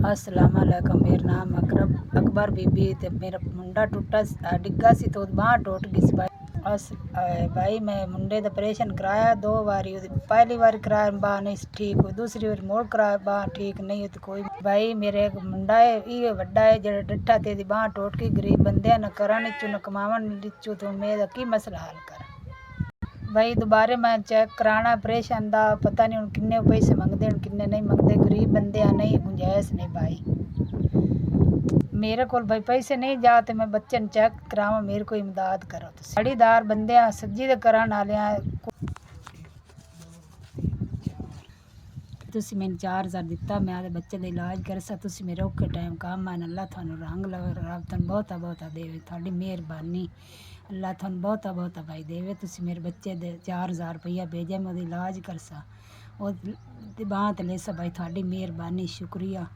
अस्सलाम वालेकुम। मेरा नाम अकबर बीबी ते मेरा मुंडा टुटा डिग्गा सी तो बांह टुट गई सी भाई मैं मुंडे दा ऑपरेशन कराया 2 बारी। पहली बार कराया बांह नहीं ठीक हुई, दूसरी बार मोड़ कराया बांह ठीक नहीं हुई। तो कोई भाई मेरे एक मुंडा है ये वड्डा है जेड़ा डिठा ते दी बांह टुट गई। गरीब बंदे न करन इचू न कमावन इचू तो मेरा की मसला हल कर भाई। दोबारे मैं चेक कराना ऑपरेशन दा, पता नहीं हुण किन्ने पैसे मंगदे हुण किन्ने नहीं मंगदे। गरीब बंदे आ, नहीं गुंजाइश नहीं भाई मेरे को भाई पैसे नहीं जा तो मैं बच्चे ने चेक करावां, मेरे को इमदाद करो। साड़ीदार बंदे आ, सब्जी दे कराने वाले आ। तुसी मैंने 4000 दिता, मैं आदे बच्चे का इलाज करसा। तुसी मेरे औखे टाइम काम आन। अल्लाह थानू रंग रब थानू बहुता बहुता देवे, थोड़ी मेहरबानी। अल्लाह थानू बहुता बहुता भाई देवे। तुसी मेरे बच्चे दे 4000 रुपया भेजे, मैं इलाज करसा, वो बांह ते लेसा भाई। थोड़ी मेहरबानी, शुक्रिया।